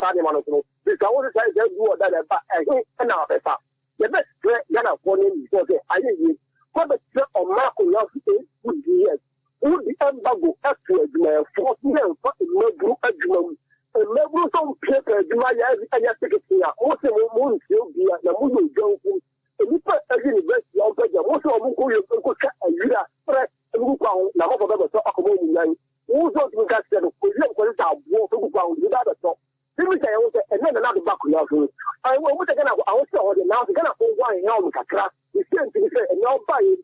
Bani Monoso, because I want to say that you are that and now the best Ghana for him because I think what the threat of Marco would be yes. Would the embargo actually for a group agreement? A level some paper, do my secretary, also won't be at the Moon Johnson. And you put a university of Belgium, also a Muku and Yuda, Press, and Mukau, now of the top of the who don't look at them for you for this war to go without a top. Let me say, and then another back of your I will again, I was told now to get up for one helmet, the same thing, and now buy it.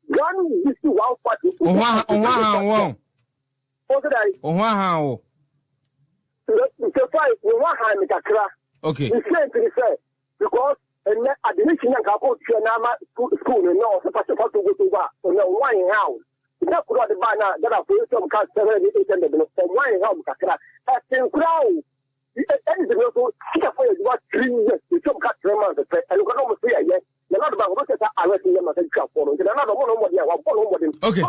One is to one party. Wow. What did I? Wow. The fight, we want to make a crack. Okay. The same thing, because at the mission and Kapo Chianama school, and no, supposed to go to work, so no one house. That could have been that I put some cars 700 and one house, that's in crowd. That is also what 3 years, you took cut 3 months, and you can almost say, yes. Another about what is arresting them as a trap for another one over there. Okay.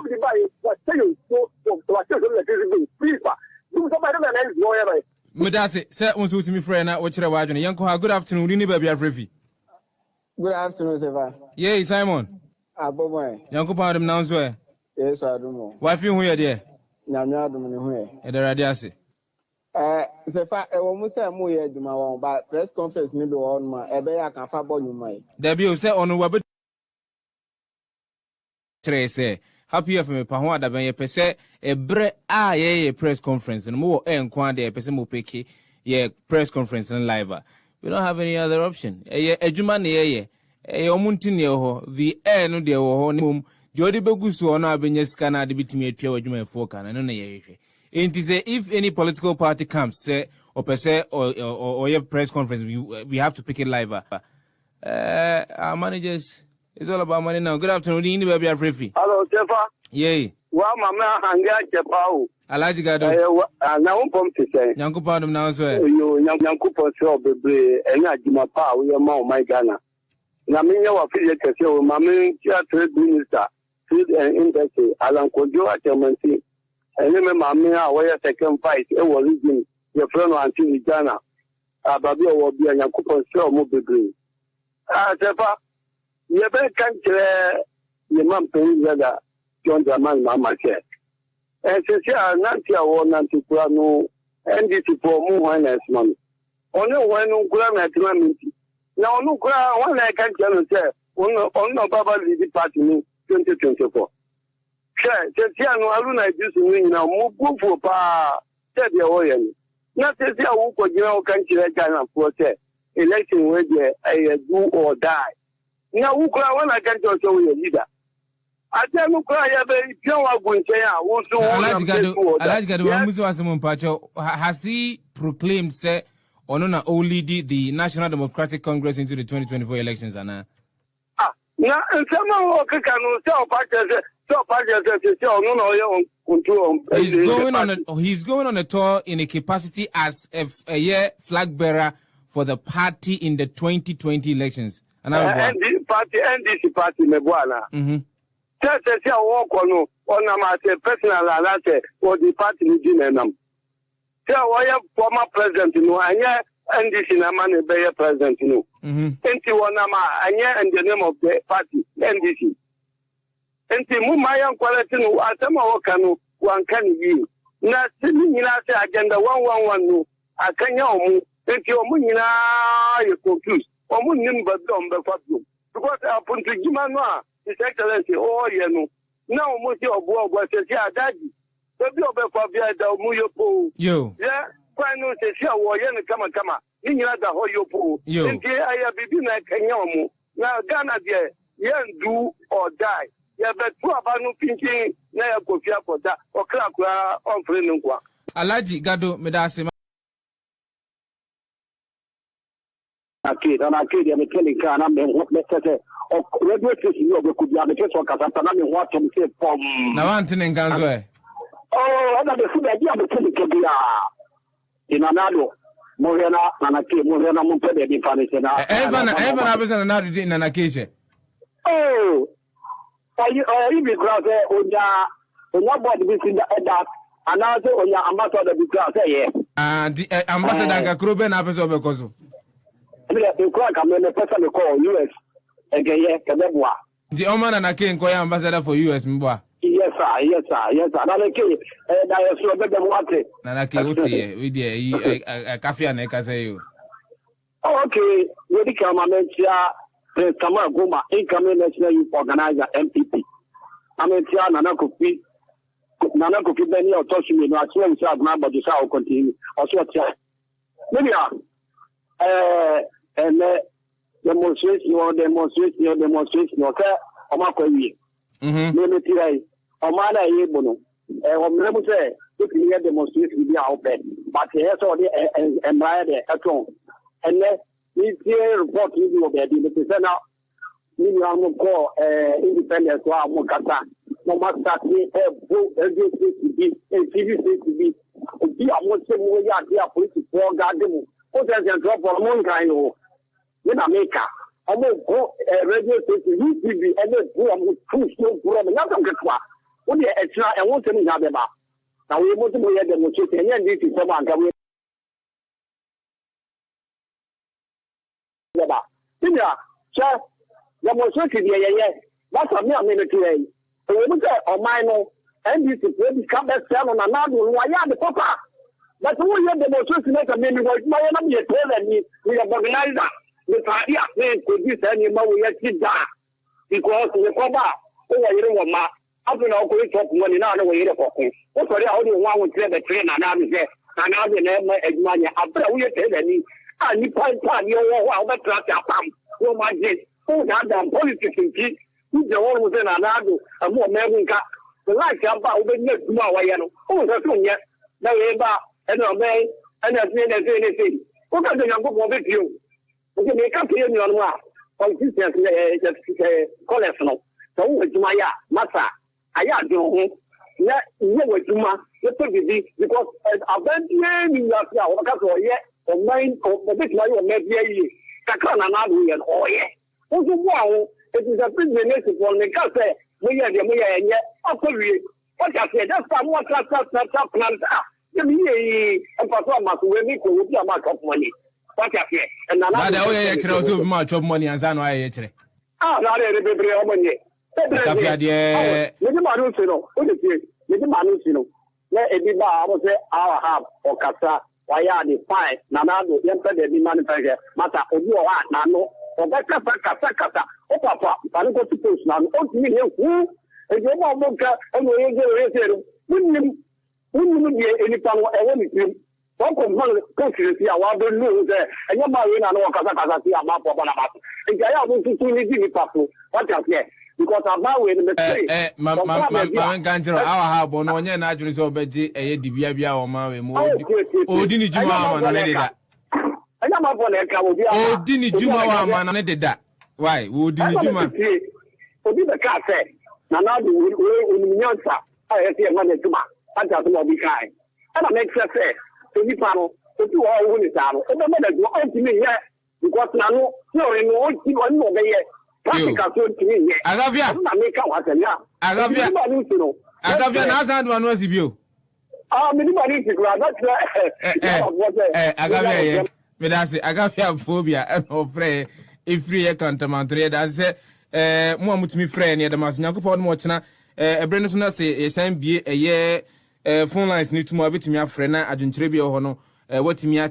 Medase, sir, wants to me friend, what you're watching. Yanko, good afternoon. You need baby Afrifi. Good afternoon, Seva. Yeah, Simon. Boy. Yanko Padam now, swear. Yes, I don't know. Why feel here, dear? Namia, At the Radiasi. Sefa, I almost say more yet, but press conference maybe on my Ebea can fabon you might. There be say on Wabit Trace. Happy of me, Pahua, that may pese a bre a press conference and more and quande a pesimo peki, ye press conference and live. We don't have any other option. A Jumani, a Omuntin yo, the air no dear honeymoon, the Odibogusu on our Benyescana, the Bitime Tio Fokan, and no ye. It is if any political party comes, say, or per se, or you have press conference, we have to pick it live. Our managers, it's all about money now. Good afternoon, baby, Afrifi. Hello, Jefa. Yay. Well, Mamma, Hanga, Japao. Alaji Gado. Now, I'm to say, Yanko Padam now, sir. You, Yanko Posso, the and Ajima Pow, your mom, my Ghana. Namina, affiliate, your mammy, trade minister, food and industry, Alan Kojo at Yamansi. And remember, Mamma, where second fight, it was region, your friend until Ghana. Babio will be a Yakupo show, Mobile. Jefa, you better can't your mom paying the John Jaman Mamma said. And since you are not here, one to Plano, and this is for more honest money. Only one gram at Ramity. Now, no ground, one I can tell you, sir, on no Baba Lady Party 2024. Sir, since you are no Haruna Idrusu now, move for pa, said the oil. Not as you are who you country Ghana for election where I do or die. Now, who cry when I can tell you your leader. I tell you, cry a very pure going to say, I want to has he proclaimed, say, or not only the National Democratic Congress into the 2024 elections? Now, and someone can tell he's going on a tour in a capacity as a flag bearer for the party in the 2020 elections. And this party, Mebuana. Just as you walk on my personal alert or the party in them. Tell why former president, and this in a man be a president, And the name of the party, NDC. And the Mumayan quality, Atama one can be. Not sitting in our agenda 111, I can you, and your Munina, you confused, or Munin but dumb before you. Because I put to Jimanoa, His Excellency, now most of what was a daddy. The bill before the Muyo. You, yeah, quite no say, come, in the Hoyo. You, I have been like Kenyamu. Now, Ghana, yeah, do or die. Yeah, but two about no thinking, never go for that, or crack on friend. Alaji Gado, Medasi. And I kid him, telling Can, I'm what better. Or radio station, could be on the case of Casatana, what can say from now, Anthony Gansway. Oh, I got the food idea of the Telly in Anado, Morena, and I came Morena Monte de Panisana. Evan happens on another day in an occasion. Oh, you be cross on your body missing the that, and also on your ambassador because, the ambassador Kakrobe na pese obekoso. The crack I'm in the person they call US again, yes, Kabebwa. The Oman and King Koya ambassador for US Mboa. Yes, sir, yes, sir, yes, sir. Now, okay, I saw them water. Nanaki Uti, with a coffee and a say. Okay, we come and mention Kama Goma, incoming national youth organizer MPP. I mean, Nana Kofi Benny or Toshimi, no, I swear, we shall not, but you shall continue. Also, maybe, and demonstration, okay, Omakoyi. Maybe today, Omana Yebono, never say, if you hear demonstration, be out there, but he has already admired at home. And then, we hear report you will be the presenter. We will call independence or Mokata. No matter that we have both a TV be a more similar political program. What does your drop on one kind of when I make a go radio station, UTV, and then go on with 2 stone for another get one. Only extra and one thing about. Now we want to be a demonstration, and this is someone coming. Sir, demonstration, yeah, that's a mere minute today. So we look at Omino, and this is where we come back down on another one. Why are the papa? But who are the demonstration make a minute? My enemy is telling me we have organized that. The idea could be sending more we have that because the papa over here on my after now going to talk money now away the pocket. What's the only one would say the train and I'm there and I'm the name of money after we are telling me. And you point you know, but trust your pump. No, my dear, who had done politics in peace, who's the one who's in another, a more American, the light jump out with no tomorrow. Who's a son yet? No, and obey, and that's anything. What does the young book of you? Okay, make up here in your one. Politicians, cholesterol. So, with Maya, Massa, I had your home. Yeah, you with Juma, you put it because I've been in your house, yet. The main of the big lion may be a year. Kakana, and oh, yeah. Also, wow, it is a business for the cafe. We are the mayor, and yet, after we, what I said, that's what plans are. The me and performance will make a lot of money. What I said, and another also much of money and Zano. Ah, not a baby money. Little Manusino, what is it? Little Manusino. Let it be bar, I will say, our half or Casa. Why are the fine? Nanado, Yampa, the manufacturer, Mata, Obu, Nano, or Kata, or Papa, I don't go to post now. What do you who? And you know, Moka, and we wouldn't be any time or anything. Don't come on, country, I want to lose there. And you're marrying an Okasa, a map of Banamat. And I have to see the Papu. What else? Because I'm now in the Mamma Ganjo, our hub on one naturally so beji, a dibia or Maui more. Oh, didn't you want to that? And I'm up on a cow. Oh, didn't you want to that? Why? Who didn't you want to? For the car said, now the Minyansa, I have here money to my, I just want to be kind. And I make sense, to be panel, to do all women down. And the mother go on to me here, because now, no, in one more day. Agavia, Nazan one was you. Agavia, Agavia phobia and ofre if free contaminate as more with me friend near the Masinaco Mochina, a Brennison say a same be a year phone lines need to move it to me a friend, I didn't tribute or no, what me a